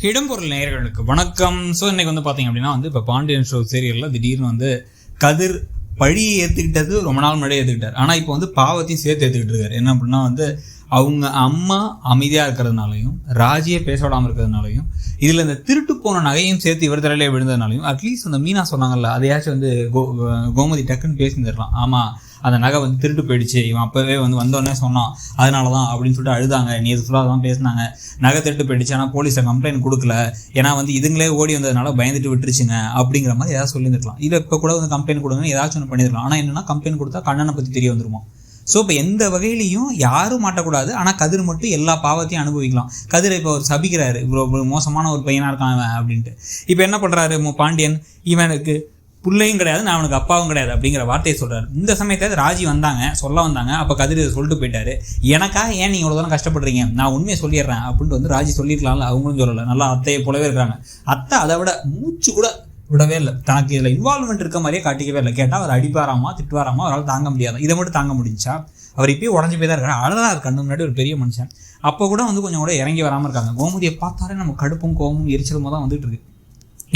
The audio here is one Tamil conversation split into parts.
இடம்பொருள் நேயர்களுக்கு வணக்கம். ஸோ இன்னைக்கு வந்து பார்த்தீங்க அப்படின்னா இப்போ பாண்டியன் ஷோ சீரியலில் திடீர்னு கதிர் பழியை ஏற்றுக்கிட்டது ரொம்ப நாள் முன்னாடியே ஏற்றுக்கிட்டார். ஆனால் இப்போ பாவத்தையும் சேர்த்து ஏற்றுக்கிட்டு இருக்காரு. என்ன அப்படின்னா அவங்க அம்மா அமைதியாக இருக்கிறதுனாலையும் ராஜியை பேச விடாமல் இருக்கிறதுனாலையும் இதில் இந்த திருட்டு போன நகையும் சேர்த்து இவர் தலையிலே விழுந்ததுனாலையும் அட்லீஸ்ட் அந்த மீனா சொன்னாங்கல்ல அதையாச்சும் கோமதி டக்குன்னு பேசியிருந்துடலாம். ஆமாம், அந்த நகை திருட்டு போயிடுச்சு, இவன் அப்போவே வந்தோடனே சொன்னான், அதனால தான் அப்படின்னு சொல்லிட்டு அழுதாங்க. நீ இது ஃபுல்லாக தான் பேசினாங்க, நகை திருட்டு போயிடுச்சு, ஆனால் போலீஸை கம்ப்ளைண்ட் கொடுக்கல, ஏன்னா இதுங்களே ஓடி வந்ததுனால பயந்துட்டு விட்டுருச்சுங்க அப்படிங்கிற மாதிரி ஏதாவது சொல்லியிருந்துருக்கலாம். இல்லை இப்போ கூட கம்ப்ளைண்ட் கொடுங்க ஏதாச்சும் ஒன்று பண்ணியிருக்கலாம். ஆனால் என்னன்னா கம்ப்ளைண்ட் கொடுத்தா கண்ணனை பற்றி தெரிய வந்துருமா. ஸோ இப்போ எந்த வகையிலையும் யாரும் மாட்டக்கூடாது. ஆனால் கதிர் மட்டும் எல்லா பாவத்தையும் அனுபவிக்கலாம். கதிரை இப்போ அவர் சபிக்கிறாரு, இவ்வளோ மோசமான ஒரு பையனாக இருக்கான் அவன் அப்படின்ட்டு. இப்போ என்ன பண்ணுறாரு பாண்டியன், இவனுக்கு பிள்ளையும் கிடையாது, நான் அவனுக்கு அப்பாவும் கிடையாது அப்படிங்கிற வார்த்தையை சொல்கிறாரு. இந்த சமயத்தில் ராஜி சொல்ல வந்தாங்க. அப்போ கதிர் சொல்லிட்டு போயிட்டாரு, எனக்காக ஏன் நீங்கள் இவ்வளோ தானே கஷ்டப்படுறீங்க, நான் உண்மையை சொல்லிடுறேன் அப்படின்ட்டு ராஜி சொல்லியிருக்கலாம்ல. அவங்களும் சொல்லலை, நல்லா அத்தையை போலவே இருக்கிறாங்க. அத்தை அதை விட மூச்சு கூட விடவே இல்லை, தனக்கு இதில் இன்வால்மெண்ட் இருக்க மாதிரியே காட்டிக்கவே இல்லை. கேட்டால் அவர் அடிப்பாராமா திட்டுவாராமா, அவரால் தாங்க முடியாது. இதை மட்டும் தாங்க முடிஞ்சா அவர் இப்பயே உடஞ்சி போய் தான் இருக்காரு. அழகாக கண்ணு முன்னாடி ஒரு பெரிய மனுஷன். அப்போ கூட கொஞ்சம் கூட இறங்கி வராமல் இருக்காங்க. கோமதியை பார்த்தாலே நம்ம கடுப்பும் கோபமும் எரிச்சலுமோ தான் வந்துட்டு இருக்கு.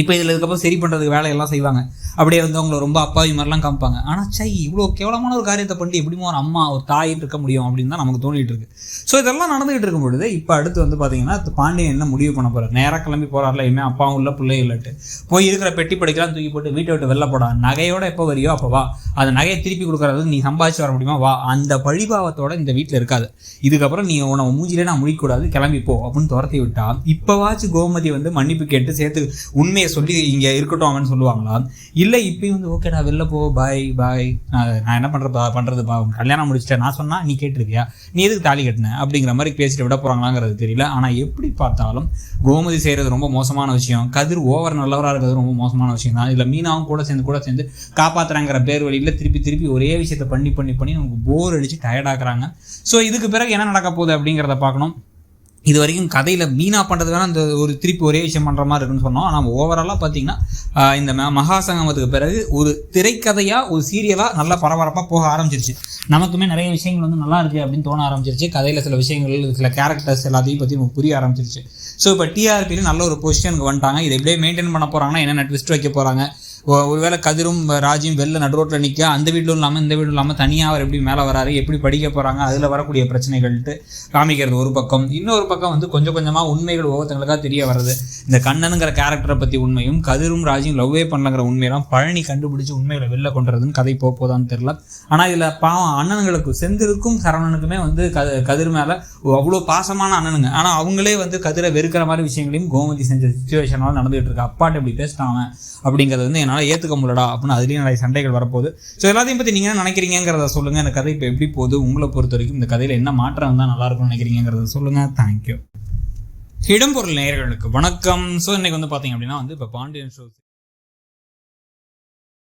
இப்போ இதில் இதுக்கப்புறம் சரி பண்ணுறதுக்கு வேலையெல்லாம் செய்வாங்க. அப்படியே அவங்கள ரொம்ப அப்பாவி மாதிரிலாம் காமிப்பாங்க. ஆனால் இவ்வளோ கேவலமான ஒரு காரியத்தை பண்ணிட்டு எப்படிமோ ஒரு அம்மா ஒரு தாயிட்டு இருக்க முடியும் அப்படின்னு தான் நமக்கு தோணிட்டு இருக்கு. ஸோ இதெல்லாம் நடந்துகிட்டு இருக்கும் பொழுது இப்போ அடுத்து பார்த்தீங்கன்னா பாண்டியன் என்ன முடிவு பண்ண போகிறார், நேராக கிளம்பி போகிறார்ல, இனிமேல் அப்பாவும் இல்லை பிள்ளையும் இல்லட்டு போய் இருக்கிற பெட்டி படிக்கலாம் தூக்கி போட்டு வீட்டை விட்டு வெளில போடா, நகையோட எப்போ வரியோ அப்போ வா, அந்த நகையை திருப்பி கொடுக்குறது நீ சம்பாதிச்சு வர முடியுமா வா, அந்த பழிபாவத்தோட இந்த வீட்டில் இருக்காது, இதுக்கப்புறம் நீ உன மூஞ்சிலே நான் முடிக்கூடாது, கிளம்பி போ அப்படின்னு துரத்தி விட்டா இப்போவாச்சும் கோமதி மன்னிப்பு கேட்டு சேர்த்து உண்மையை சொல்லி இங்கே இருக்கட்டும் அவன் சொல்லுவாங்களா? இல்லை இப்பயும் ஓகேடா வெளில போ, பாய் பாய், நான் என்ன பண்ணுறதுப்பா, கல்யாணம் முடிச்சிட்டேன், நான் சொன்னால் நீ கேட்டிருக்கியா, நீ எதுக்கு தாலி கட்டின அப்படிங்கிற மாதிரி பேசிட்டு விட போகிறாங்களாங்கிறது தெரியல. ஆனால் எப்படி பார்த்தாலும் கோமதி செய்கிறது ரொம்ப மோசமான விஷயம். கதிர் ஓவர் நல்லவராக இருக்கிறது ரொம்ப மோசமான விஷயம் தான். இதில் மீனாவும் கூட சேர்ந்து காப்பாற்றுறாங்கிற பேர் வழியில் திருப்பி ஒரே விஷயத்தை பண்ணி நமக்கு போர் அடித்து டயர்டாக்குறாங்க. ஸோ இதுக்கு பிறகு என்ன நடக்க போகுது அப்படிங்கிறத பார்க்கணும். இது வரைக்கும் கதையில் மீனா பண்ணுறது வேணால் அந்த ஒரு திருப்பி ஒரே விஷயம் பண்ணுற மாதிரி இருக்குன்னு சொன்னோம். ஆனால் ஓவராலாக பார்த்தீங்கன்னா இந்த மகாசங்கமத்துக்கு பிறகு ஒரு திரைக்கதையாக ஒரு சீரியலாக நல்லா பரபரப்பாக போக ஆரம்பிச்சிருச்சு. நமக்குமே நிறைய விஷயங்கள் நல்லா இருக்குது அப்படின்னு தோண ஆரம்பிச்சிருச்சு. கதையில் சில விஷயங்கள் சில கேரக்டர்ஸ் எல்லாத்தையும் பற்றி நமக்கு புரிய ஆரம்பிச்சிருச்சு. ஸோ இப்போ டிஆர்பியில் நல்ல ஒரு பொசிஷனுக்கு வந்துட்டாங்க. இதை எப்படியே மெயின்டைன் பண்ண போகிறாங்கன்னா என்னென்ன ட்விஸ்ட் வைக்க போகிறாங்க, ஒருவேளை கதிரும் ராஜியும் வெளில நடு ரோட்டில் நிற்க, அந்த வீட்டிலும் இல்லாமல் இந்த வீடும் இல்லாமல் தனியாக அவர் எப்படி மேலே வராரு, எப்படி படிக்க போகிறாங்க, அதில் வரக்கூடிய பிரச்சனைகள்ட்டு காமிக்கிறது ஒரு பக்கம். இன்னொரு பக்கம் கொஞ்சம் கொஞ்சமாக உண்மைகள் ஒவ்வொருத்தங்களுக்காக தெரிய வர்றது. இந்த கண்ணனுங்கிற கேரக்டரை பற்றி உண்மையும் கதிரும் ராஜியும் லவ்வே பண்ணலங்கிற உண்மையெல்லாம் பழனி கண்டுபிடிச்சி உண்மைகளை வெளில கொண்டுறதுன்னு கதை போதான்னு தெரியல. ஆனால் இதில் பாவம் அண்ணனுங்களுக்கு செந்திலுக்கும் சரவணனுக்குமே கதிர் மேலே அவ்வளோ பாசமான அண்ணனுங்க. ஆனால் அவங்களே கதிரை வெறுக்கிற மாதிரி விஷயங்களையும் கோமதி செஞ்ச சுச்சுவேஷனால நடந்துகிட்டு இருக்கு. அப்பாட்ட இப்படி பேசிட்டாங்க அப்படிங்கிறது என்னால் ஏற்றுக்க முடியலடா அப்படின்னு அதுலேயும் நிறைய சண்டைகள் வரப்போகுது. ஸோ எல்லாத்தையும் பற்றி நீங்கள் என்ன நினைக்கிறீங்கிறத சொல்லுங்கள். இந்த கதை இப்போ எப்படி போகுது, உங்களை பொறுத்த வரைக்கும் இந்த கதையில் என்ன மாற்றம் வந்தால் நல்லாயிருக்கும்னு நினைக்கிறீங்கிறத சொல்லுங்கள். தேங்க்யூ. இடம்பொருள் நேயர்களுக்கு வணக்கம். ஸோ இன்னைக்கு பார்த்தீங்க அப்படின்னா இப்போ பாண்டியன் ஷோ